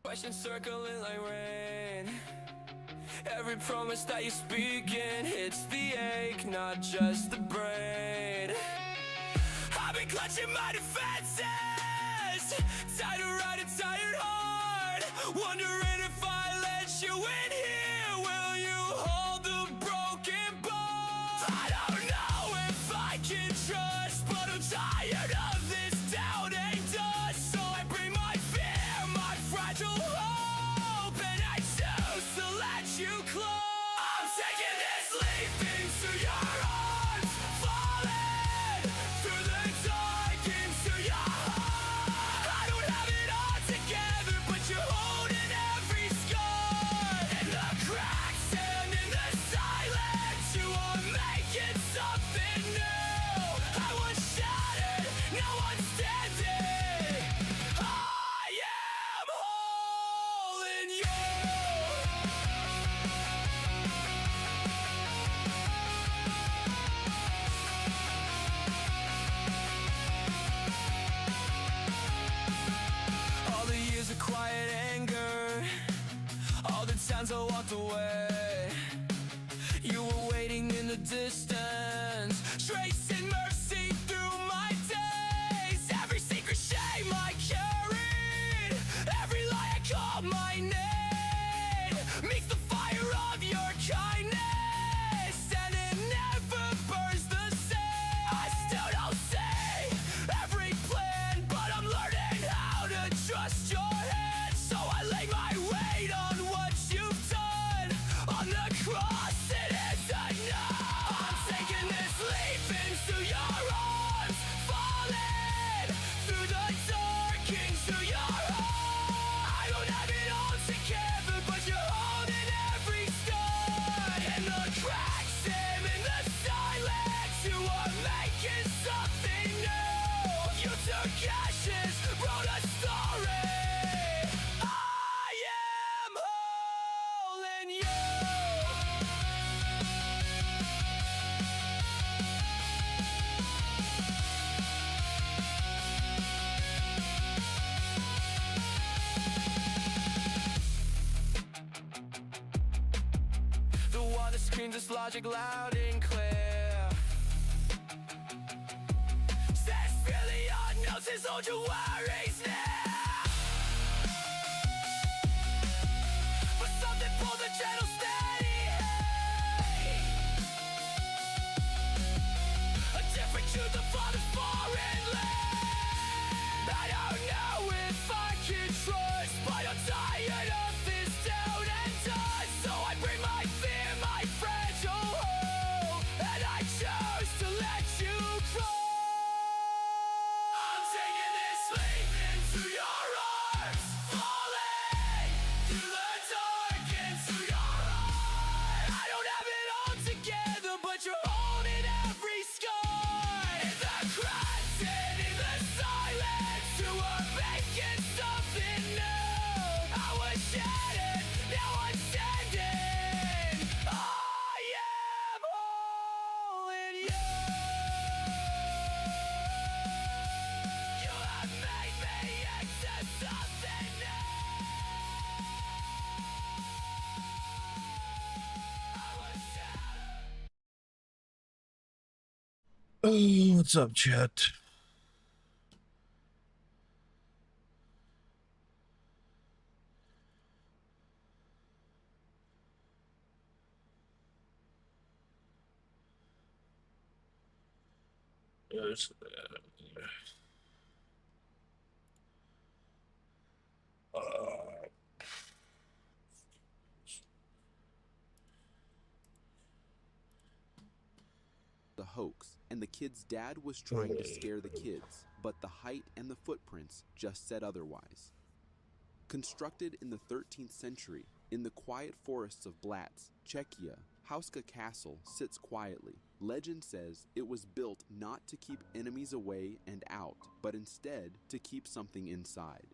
Questions circling like rain. Every promise that you're speaking hits the ache, not just the brain. I've been clutching my defenses, tired of riding tired hard, wondering if I let you in here, will you hold the broken bone? I don't know if I can trust, but I'm tired of this doubting dust. So I bring my fear, my fragile hope, and I choose to let you close. I'm taking this leap into your arms, falling through the dark into your heart. I don't have it all together, but you're holding every scar. In the cracks and in the silence, you are making something new. I was shattered, now I'm standing. I am whole in you. All the years of quiet anger, all the times I walked away, you were waiting in the distance, tracing mercy through my days. Every secret shame I carried, every lie I called my name, meets the fire of your kindness, and it never burns the same. I still don't see every plan, but I'm learning how to trust your hand. So I lay my weight on what you've done. On the cross it is enough. I'm taking this leap into your arms, falling through the dark into your heart. I don't have it all together, but you're holding every star. In the cracks and in the silence, you are making something new. You took ashes, wrote a story. I am whole in you. The water screams its logic loud and clear. Says feel the unknown, says hold your worries now. But something pulled the channel steady. A different truth upon a foreign land. I don't know if I can trust, but I'm tired of this down and dust. So I bring my fear, my fragile hope, and I choose to let you go. I'm taking this leap into your arms, falling through the dark into your heart. I don't have it all together, but you're holding every scar. In the cracks and in the silence, you are making something new. I was shattered, now I'm standing. I am whole in you. You have made me into something new. I was shattered. Oh, what's up, chat? There's the hoax, and the kid's dad was trying to scare the kids, but the height and the footprints just said otherwise. Constructed in the 13th century, in the quiet forests of Blatz, Czechia, Hauska Castle sits quietly. Legend says it was built not to keep enemies away and out, but instead to keep something inside.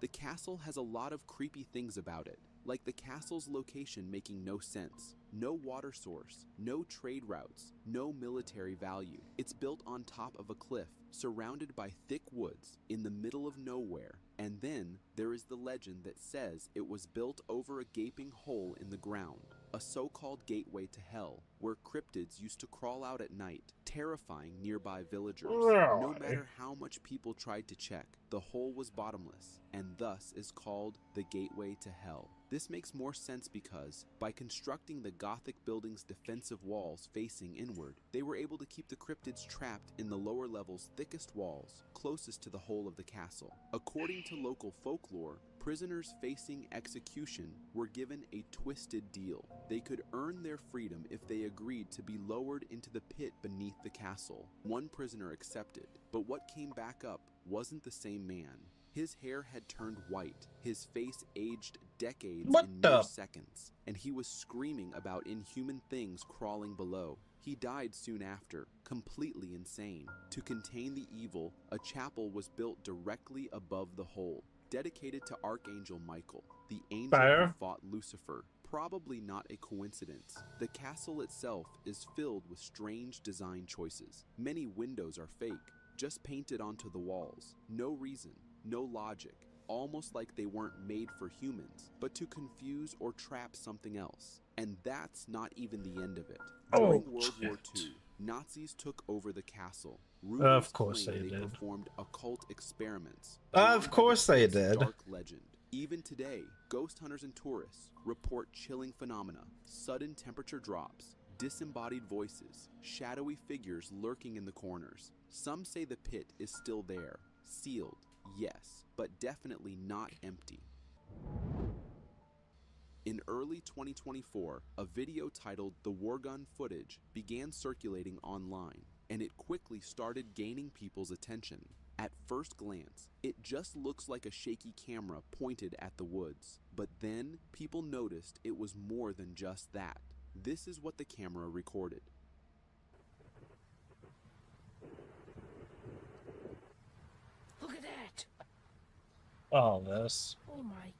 The castle has a lot of creepy things about it, like the castle's location making no sense. No water source, no trade routes, no military value. It's built on top of a cliff, surrounded by thick woods, in the middle of nowhere. And then there is the legend that says it was built over a gaping hole in the ground, a so-called gateway to hell, where cryptids used to crawl out at night, terrifying nearby villagers. No matter how much people tried to check, the hole was bottomless, and thus is called the gateway to hell. This makes more sense because, by constructing the Gothic building's defensive walls facing inward, they were able to keep the cryptids trapped in the lower level's thickest walls, closest to the whole of the castle. According to local folklore, prisoners facing execution were given a twisted deal. They could earn their freedom if they agreed to be lowered into the pit beneath the castle. One prisoner accepted, but what came back up wasn't the same man. His hair had turned white, his face aged decades in mere seconds, and he was screaming about inhuman things crawling below. He died soon after, completely insane. To contain the evil, a chapel was built directly above the hole, dedicated to Archangel Michael, the angel who fought Lucifer. Probably not a coincidence. The castle itself is filled with strange design choices. Many windows are fake, just painted onto the walls. No reason, no logic, almost like they weren't made for humans, but to confuse or trap something else. And that's not even the end of it. During World War II, Nazis took over the castle. Rumors claim they performed occult experiments. Of course they did. Dark legend. Even today, ghost hunters and tourists report chilling phenomena, sudden temperature drops, disembodied voices, shadowy figures lurking in the corners. Some say the pit is still there, sealed, yes, but definitely not empty. In early 2024, a video titled "The War Gun Footage" began circulating online, and it quickly started gaining people's attention. At first glance, it just looks like a shaky camera pointed at the woods. But then, people noticed it was more than just that. This is what the camera recorded. Look at that! Oh, this. Oh my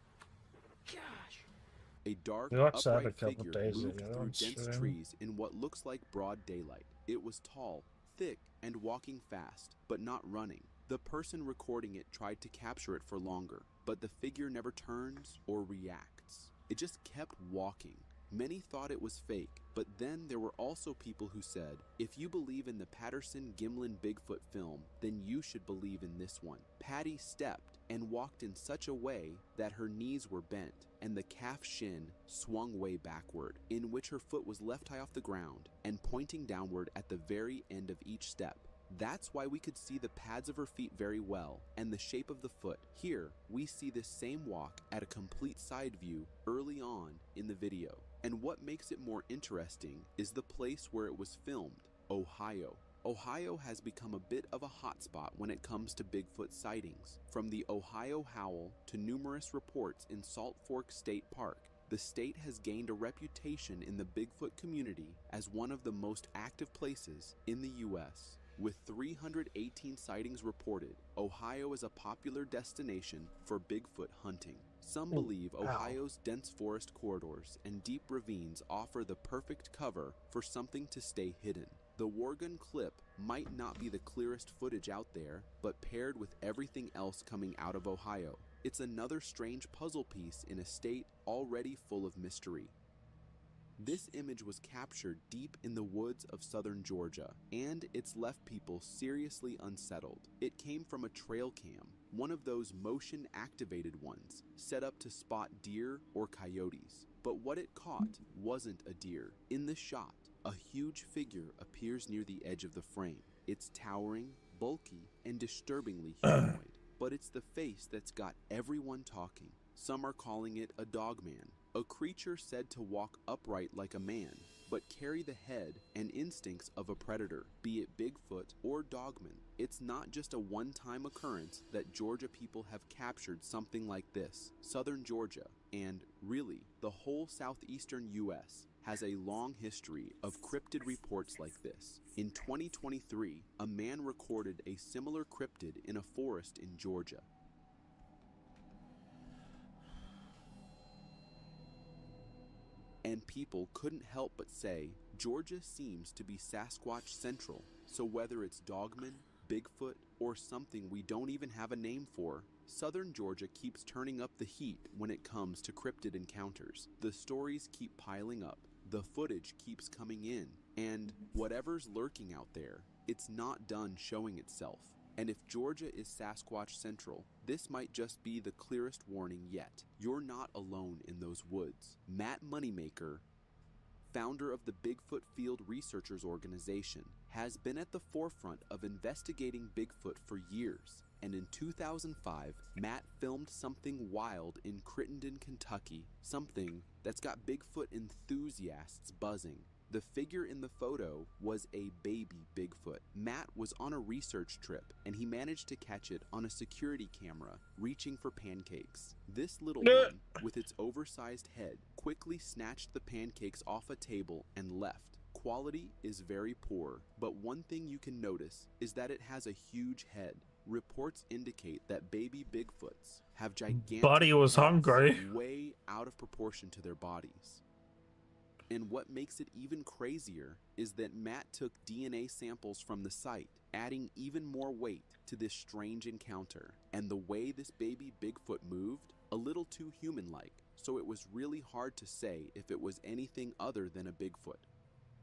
gosh! A dark, We watched that a upright couple figure days moved ago through on dense stream. trees in what looks like broad daylight. It was tall, thick, and walking fast, but not running. The person recording it tried to capture it for longer, but the figure never turns or reacts. It just kept walking. Many thought it was fake, but then there were also people who said, if you believe in the Patterson-Gimlin Bigfoot film, then you should believe in this one. Patty stepped and walked in such a way that her knees were bent and the calf shin swung way backward, in which her foot was left high off the ground and pointing downward at the very end of each step. That's why we could see the pads of her feet very well and the shape of the foot. Here, we see this same walk at a complete side view early on in the video. And what makes it more interesting is the place where it was filmed, Ohio. Ohio has become a bit of a hotspot when it comes to Bigfoot sightings. From the Ohio Howl to numerous reports in Salt Fork State Park, the state has gained a reputation in the Bigfoot community as one of the most active places in the U.S. With 318 sightings reported, Ohio is a popular destination for Bigfoot hunting. Some believe Ohio's dense forest corridors and deep ravines offer the perfect cover for something to stay hidden. The Worgun clip might not be the clearest footage out there, but paired with everything else coming out of Ohio, it's another strange puzzle piece in a state already full of mystery. This image was captured deep in the woods of southern Georgia, and it's left people seriously unsettled. It came from a trail cam, one of those motion-activated ones, set up to spot deer or coyotes. But what it caught wasn't a deer. In the shot, a huge figure appears near the edge of the frame. It's towering, bulky, and disturbingly humanoid. But it's the face that's got everyone talking. Some are calling it a dogman, a creature said to walk upright like a man, but carry the head and instincts of a predator, be it Bigfoot or dogman. It's not just a one-time occurrence that Georgia people have captured something like this. Southern Georgia, and really, the whole southeastern U.S., has a long history of cryptid reports like this. In 2023, a man recorded a similar cryptid in a forest in Georgia. And people couldn't help but say, Georgia seems to be Sasquatch Central, so whether it's Dogman, Bigfoot, or something we don't even have a name for, southern Georgia keeps turning up the heat when it comes to cryptid encounters. The stories keep piling up, the footage keeps coming in, and whatever's lurking out there, it's not done showing itself. And if Georgia is Sasquatch Central, this might just be the clearest warning yet. You're not alone in those woods. Matt Moneymaker, founder of the Bigfoot Field Researchers Organization, has been at the forefront of investigating Bigfoot for years. And in 2005, Matt filmed something wild in Crittenden, Kentucky, something that's got Bigfoot enthusiasts buzzing. The figure in the photo was a baby Bigfoot. Matt was on a research trip, and he managed to catch it on a security camera, reaching for pancakes. This little one, with its oversized head, quickly snatched the pancakes off a table and left. Quality is very poor, but one thing you can notice is that it has a huge head. Reports indicate that baby Bigfoots have gigantic Buddy was heads hungry. way out of proportion to their bodies. And what makes it even crazier is that Matt took DNA samples from the site, adding even more weight to this strange encounter. And the way this baby Bigfoot moved, a little too human-like, so it was really hard to say if it was anything other than a Bigfoot.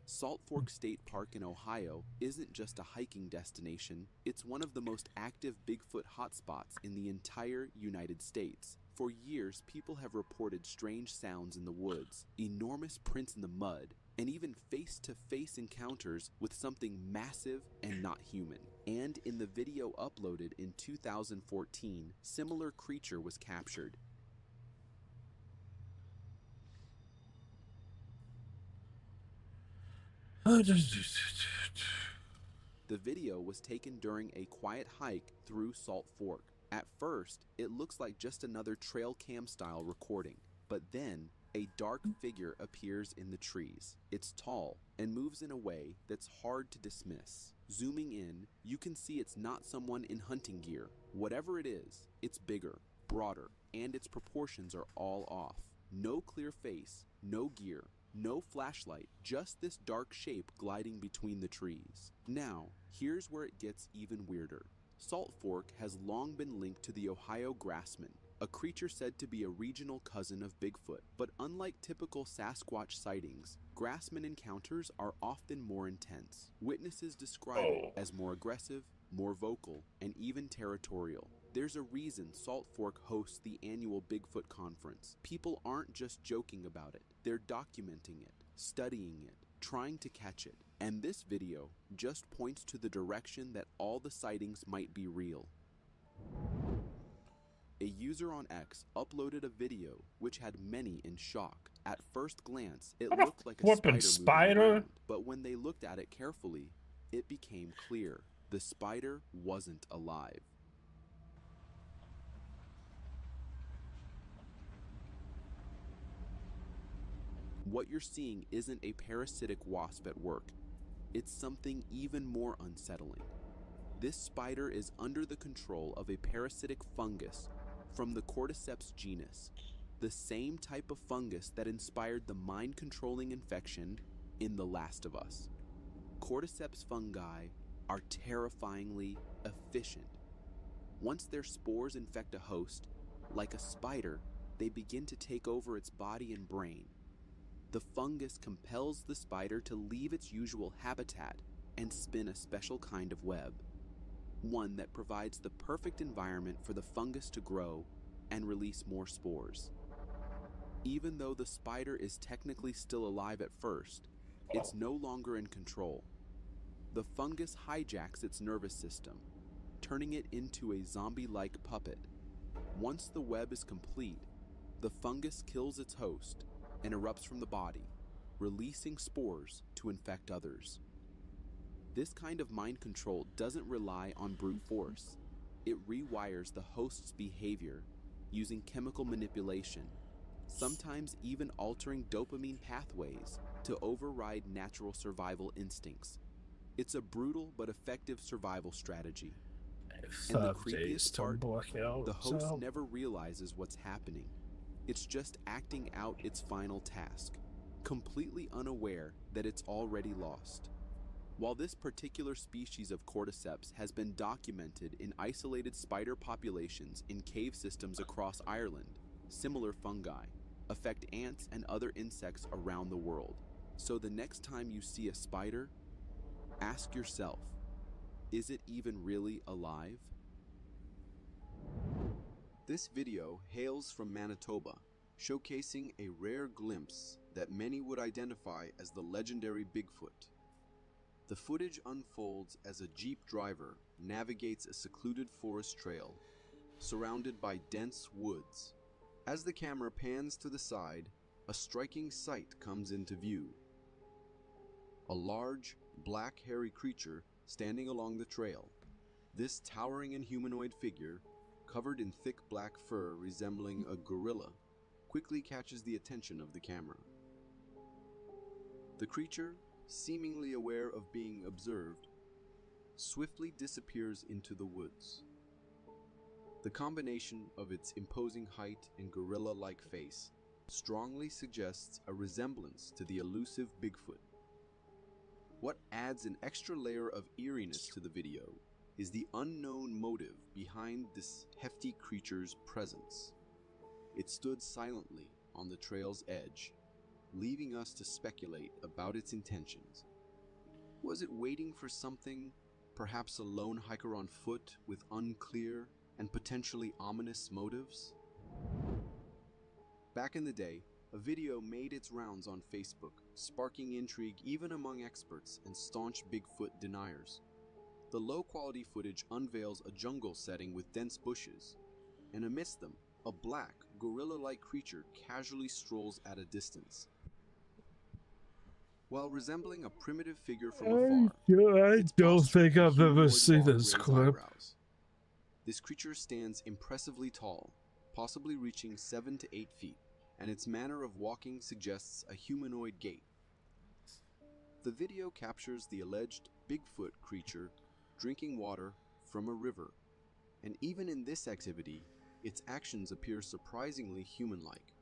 Salt Fork State Park in Ohio isn't just a hiking destination, it's one of the most active Bigfoot hotspots in the entire United States. For years, people have reported strange sounds in the woods, enormous prints in the mud, and even face-to-face encounters with something massive and not human. And in the video uploaded in 2014, similar creature was captured. The video was taken during a quiet hike through Salt Fork. At first, it looks like just another trail cam style recording, but then a dark figure appears in the trees. It's tall and moves in a way that's hard to dismiss. Zooming in, you can see it's not someone in hunting gear. Whatever it is, it's bigger, broader, and its proportions are all off. No clear face, no gear, no flashlight, just this dark shape gliding between the trees. Now, here's where it gets even weirder. Salt Fork has long been linked to the Ohio grassman, a creature said to be a regional cousin of Bigfoot. But unlike typical Sasquatch sightings, grassman encounters are often more intense. Witnesses describe it as more aggressive, more vocal, and even territorial. There's a reason Salt Fork hosts the annual Bigfoot conference. People aren't just joking about it, they're documenting it, studying it, trying to catch it. And this video just points to the direction that all the sightings might be real. A user on X uploaded a video which had many in shock. At first glance, it looked like a flippin' spider moving spider? around, but when they looked at it carefully, it became clear. The spider wasn't alive. What you're seeing isn't a parasitic wasp at work. It's something even more unsettling. This spider is under the control of a parasitic fungus from the Cordyceps genus, the same type of fungus that inspired the mind-controlling infection in The Last of Us. Cordyceps fungi are terrifyingly efficient. Once their spores infect a host, like a spider, they begin to take over its body and brain. The fungus compels the spider to leave its usual habitat and spin a special kind of web, one that provides the perfect environment for the fungus to grow and release more spores. Even though the spider is technically still alive at first, it's no longer in control. The fungus hijacks its nervous system, turning it into a zombie-like puppet. Once the web is complete, the fungus kills its host and erupts from the body, releasing spores to infect others. This kind of mind control doesn't rely on brute force. It rewires the host's behavior using chemical manipulation, sometimes even altering dopamine pathways to override natural survival instincts. It's a brutal but effective survival strategy. And the creepiest part, the host never realizes what's happening. It's just acting out its final task, completely unaware that it's already lost. While this particular species of cordyceps has been documented in isolated spider populations in cave systems across Ireland, similar fungi affect ants and other insects around the world. So the next time you see a spider, ask yourself, is it even really alive? This video hails from Manitoba, showcasing a rare glimpse that many would identify as the legendary Bigfoot. The footage unfolds as a Jeep driver navigates a secluded forest trail, surrounded by dense woods. As the camera pans to the side, a striking sight comes into view. A large, black hairy creature standing along the trail. This towering and humanoid figure, covered in thick black fur resembling a gorilla, quickly catches the attention of the camera. The creature, seemingly aware of being observed, swiftly disappears into the woods. The combination of its imposing height and gorilla-like face strongly suggests a resemblance to the elusive Bigfoot. What adds an extra layer of eeriness to the video is the unknown motive behind this hefty creature's presence. It stood silently on the trail's edge, leaving us to speculate about its intentions. Was it waiting for something, perhaps a lone hiker on foot with unclear and potentially ominous motives? Back in the day, a video made its rounds on Facebook, sparking intrigue even among experts and staunch Bigfoot deniers. The low-quality footage unveils a jungle setting with dense bushes, and amidst them, a black, gorilla-like creature casually strolls at a distance. While resembling a primitive figure from afar, I its don't posture think and I've ever humanoid seen walk this raise clip. eyebrows. This creature stands impressively tall, possibly reaching 7 to 8 feet, and its manner of walking suggests a humanoid gait. The video captures the alleged Bigfoot creature drinking water from a river, and even in this activity, its actions appear surprisingly human-like.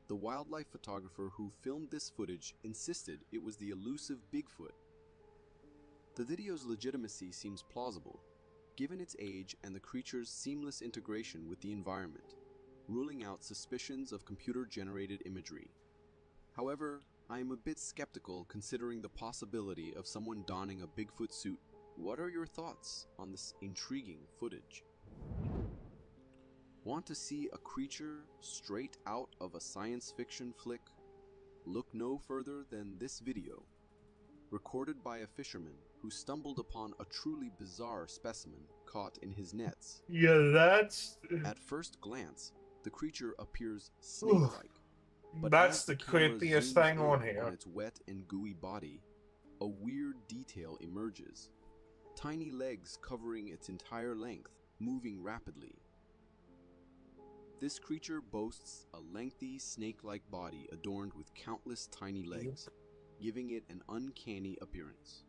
The wildlife photographer who filmed this footage insisted it was the elusive Bigfoot. The video's legitimacy seems plausible, given its age and the creature's seamless integration with the environment, ruling out suspicions of computer-generated imagery. However, I am a bit skeptical considering the possibility of someone donning a Bigfoot suit. What are your thoughts on this intriguing footage? Want to see a creature straight out of a science fiction flick? Look no further than this video, recorded by a fisherman who stumbled upon a truly bizarre specimen caught in his nets. Yeah, that's At first glance, the creature appears snake-like, but that's as the camera creepiest zooms thing on in here. on its wet and gooey body, a weird detail emerges. Tiny legs covering its entire length, moving rapidly. This creature boasts a lengthy, snake-like body adorned with countless tiny legs, giving it an uncanny appearance.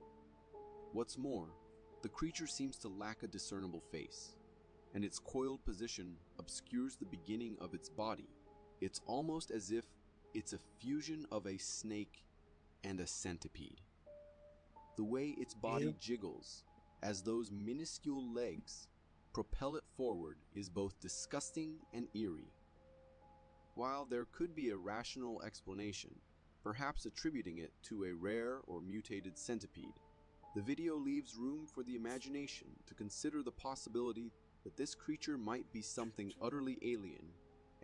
What's more, the creature seems to lack a discernible face, and its coiled position obscures the beginning of its body. It's almost as if it's a fusion of a snake and a centipede. The way its body jiggles as those minuscule legs propel it forward is both disgusting and eerie. While there could be a rational explanation, perhaps attributing it to a rare or mutated centipede, the video leaves room for the imagination to consider the possibility that this creature might be something utterly alien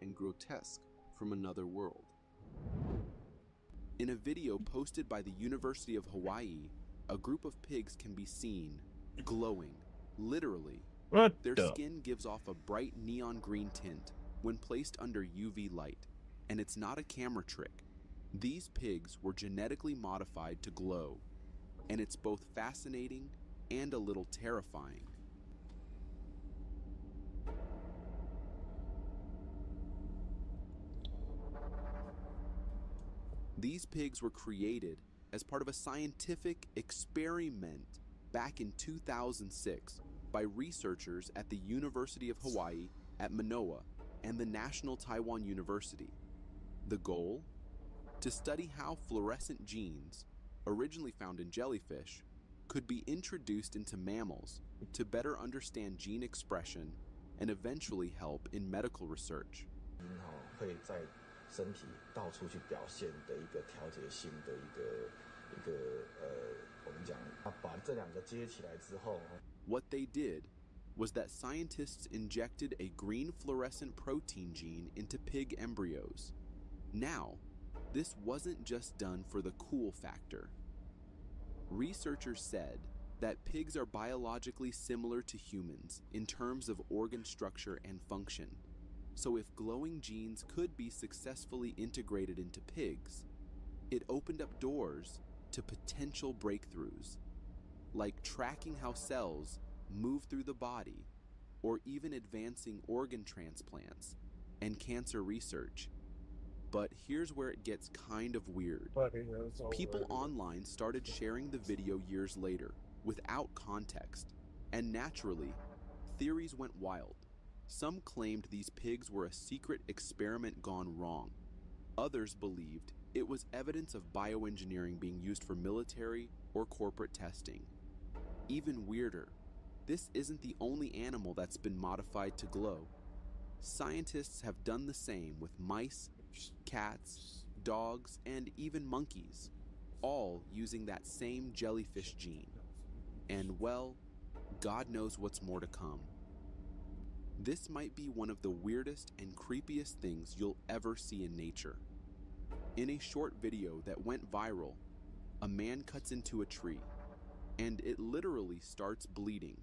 and grotesque from another world. In a video posted by the University of Hawaii, a group of pigs can be seen glowing, literally. What Their the? skin gives off a bright neon green tint when placed under UV light, and it's not a camera trick. These pigs were genetically modified to glow, and it's both fascinating and a little terrifying. These pigs were created as part of a scientific experiment back in 2006 by researchers at the University of Hawaii at Manoa and the National Taiwan University. The goal? to study how fluorescent genes, originally found in jellyfish, could be introduced into mammals to better understand gene expression and eventually help in medical research. 会在身体到处去表现的一个调节性的我们讲把这两个接起来之后。What they did was that scientists injected a green fluorescent protein gene into pig embryos. Now, this wasn't just done for the cool factor. Researchers said that pigs are biologically similar to humans in terms of organ structure and function. So if glowing genes could be successfully integrated into pigs, it opened up doors to potential breakthroughs, like tracking how cells move through the body, or even advancing organ transplants and cancer research. But here's where it gets kind of weird. People online started sharing the video years later without context, and naturally, theories went wild. Some claimed these pigs were a secret experiment gone wrong. Others believed it was evidence of bioengineering being used for military or corporate testing. Even weirder, this isn't the only animal that's been modified to glow. Scientists have done the same with mice, cats, dogs, and even monkeys, all using that same jellyfish gene. And well, God knows what's more to come. This might be one of the weirdest and creepiest things you'll ever see in nature. In a short video that went viral, a man cuts into a tree, and it literally starts bleeding,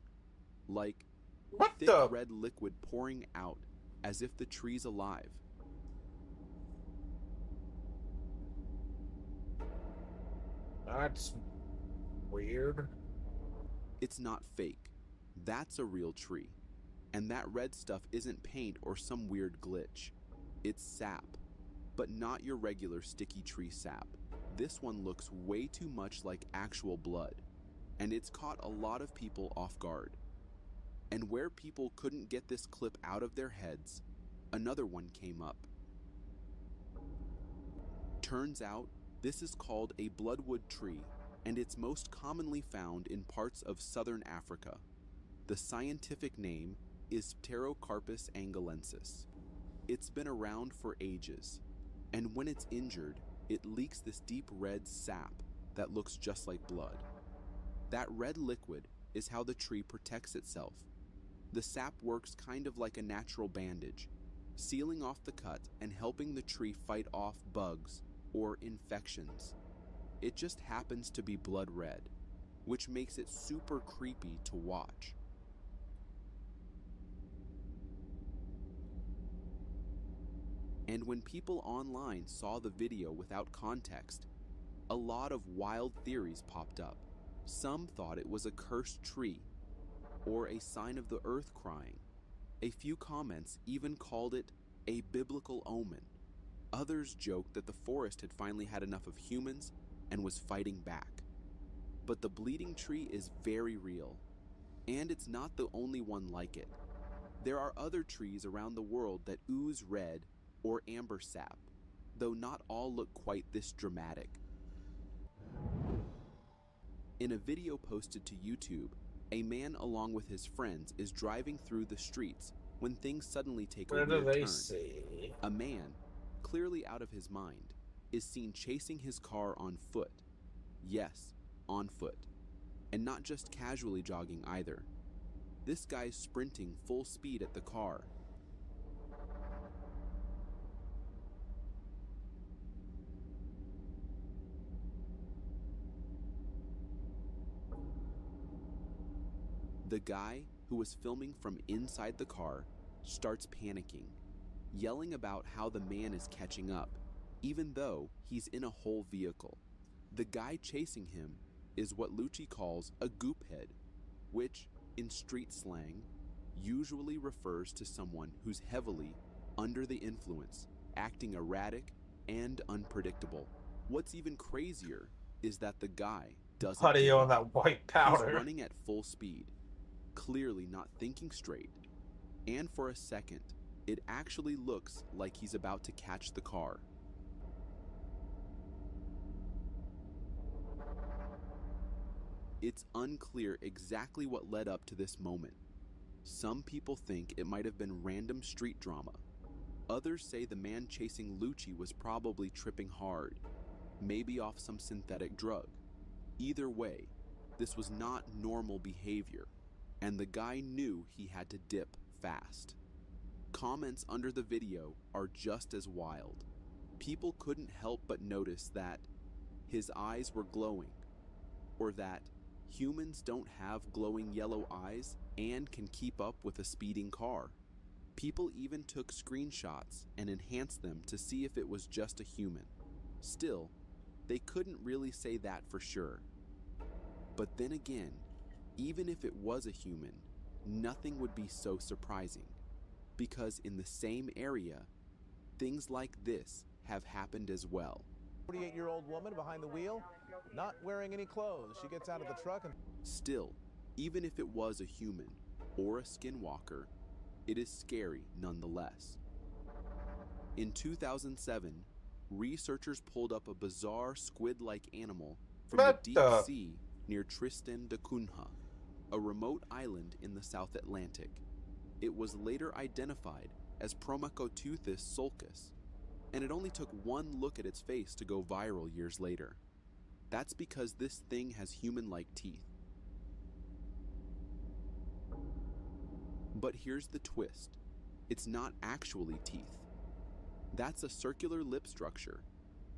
like thick red liquid pouring out as if the tree's alive. That's weird. It's not fake. That's a real tree. And that red stuff isn't paint or some weird glitch. It's sap, but not your regular sticky tree sap. This one looks way too much like actual blood, and it's caught a lot of people off guard. And where people couldn't get this clip out of their heads, another one came up. Turns out, this is called a bloodwood tree, and it's most commonly found in parts of southern Africa. The scientific name is Pterocarpus angolensis. It's been around for ages, and when it's injured, it leaks this deep red sap that looks just like blood. That red liquid is how the tree protects itself. The sap works kind of like a natural bandage, sealing off the cut and helping the tree fight off bugs or infections. It just happens to be blood red, which makes it super creepy to watch. And when people online saw the video without context, a lot of wild theories popped up. Some thought it was a cursed tree, or a sign of the earth crying. A few comments even called it a biblical omen. Others joked that the forest had finally had enough of humans and was fighting back. But the bleeding tree is very real, and it's not the only one like it. There are other trees around the world that ooze red or amber sap, though not all look quite this dramatic. In a video posted to YouTube, a man along with his friends is driving through the streets when things suddenly take a weird turn. See? A man, clearly out of his mind, is seen chasing his car on foot. Yes, on foot. And not just casually jogging either. This guy's sprinting full speed at the car. The guy, who was filming from inside the car, starts panicking, yelling about how the man is catching up, even though he's in a whole vehicle. The guy chasing him is what Lucci calls a goophead, which, in street slang, usually refers to someone who's heavily under the influence, acting erratic and unpredictable. What's even crazier is that the guy doesn't Putty give on up. that white He's powder. running at full speed, clearly not thinking straight, and for a second, it actually looks like he's about to catch the car. It's unclear exactly what led up to this moment. Some people think it might have been random street drama. Others say the man chasing Lucci was probably tripping hard, maybe off some synthetic drug. Either way, this was not normal behavior, and the guy knew he had to dip fast. Comments under the video are just as wild. People couldn't help but notice that his eyes were glowing, or that humans don't have glowing yellow eyes and can keep up with a speeding car. People even took screenshots and enhanced them to see if it was just a human. Still, they couldn't really say that for sure. But then again, even if it was a human, nothing would be so surprising, because in the same area, things like this have happened as well. 48-year-old woman behind the wheel, not wearing any clothes. She gets out of the truck and... Still, even if it was a human or a skinwalker, it is scary nonetheless. In 2007, researchers pulled up a bizarre squid-like animal from the deep sea near Tristan da Cunha, a remote island in the South Atlantic. It was later identified as Promachoteuthis sulcus, and it only took one look at its face to go viral years later. That's because this thing has human-like teeth. But here's the twist. It's not actually teeth. That's a circular lip structure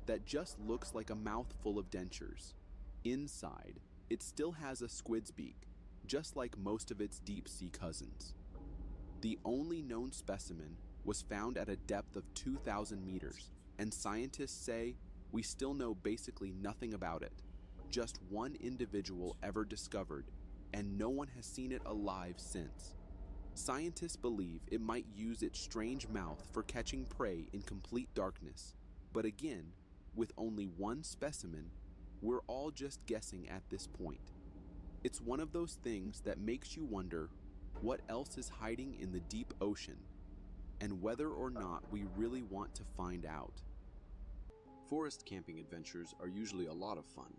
that just looks like a mouth full of dentures. Inside, it still has a squid's beak, just like most of its deep-sea cousins. The only known specimen was found at a depth of 2,000 meters, and scientists say we still know basically nothing about it. Just one individual ever discovered, and no one has seen it alive since. Scientists believe it might use its strange mouth for catching prey in complete darkness, but again, with only one specimen, we're all just guessing at this point. It's one of those things that makes you wonder what else is hiding in the deep ocean, and whether or not we really want to find out. Forest camping adventures are usually a lot of fun,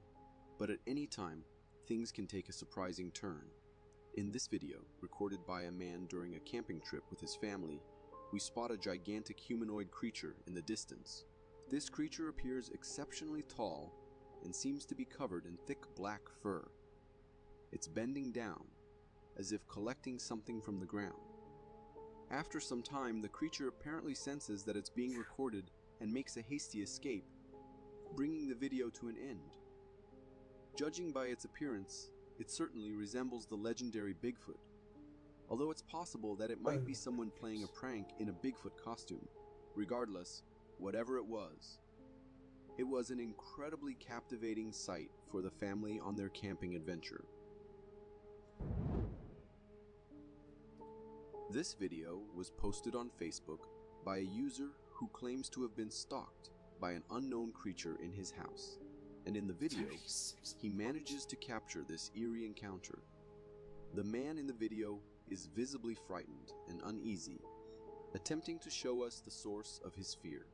but at any time, things can take a surprising turn. In this video, recorded by a man during a camping trip with his family, we spot a gigantic humanoid creature in the distance. This creature appears exceptionally tall and seems to be covered in thick black fur. It's bending down, as if collecting something from the ground. After some time, the creature apparently senses that it's being recorded and makes a hasty escape, bringing the video to an end. Judging by its appearance, it certainly resembles the legendary Bigfoot, although it's possible that it might be someone playing a prank in a Bigfoot costume. Regardless, whatever it was an incredibly captivating sight for the family on their camping adventure. This video was posted on Facebook by a user who claims to have been stalked by an unknown creature in his house. And in the video, he manages to capture this eerie encounter. The man in the video is visibly frightened and uneasy, attempting to show us the source of his fear.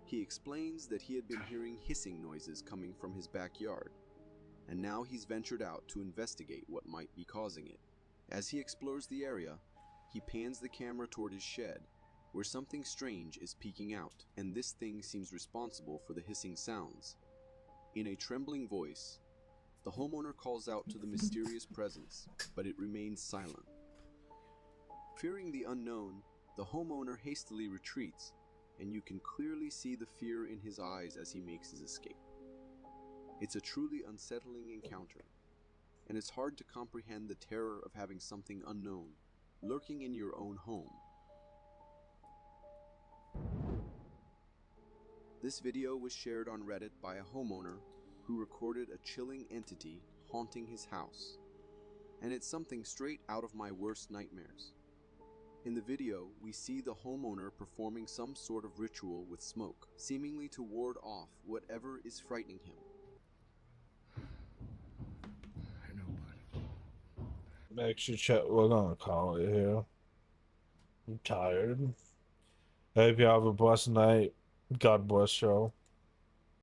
He explains that he had been hearing hissing noises coming from his backyard, and now he's ventured out to investigate what might be causing it. As he explores the area, he pans the camera toward his shed, where something strange is peeking out, and this thing seems responsible for the hissing sounds. In a trembling voice, the homeowner calls out to the mysterious presence, but it remains silent. Fearing the unknown, the homeowner hastily retreats, and you can clearly see the fear in his eyes as he makes his escape. It's a truly unsettling encounter, and it's hard to comprehend the terror of having something unknown lurking in your own home. This video was shared on Reddit by a homeowner who recorded a chilling entity haunting his house, and it's something straight out of my worst nightmares. In the video, we see the homeowner performing some sort of ritual with smoke, seemingly to ward off whatever is frightening him. I know, bud. Actually, chat. We're gonna call it here. I'm tired. I hope you have a blessed night. God bless y'all.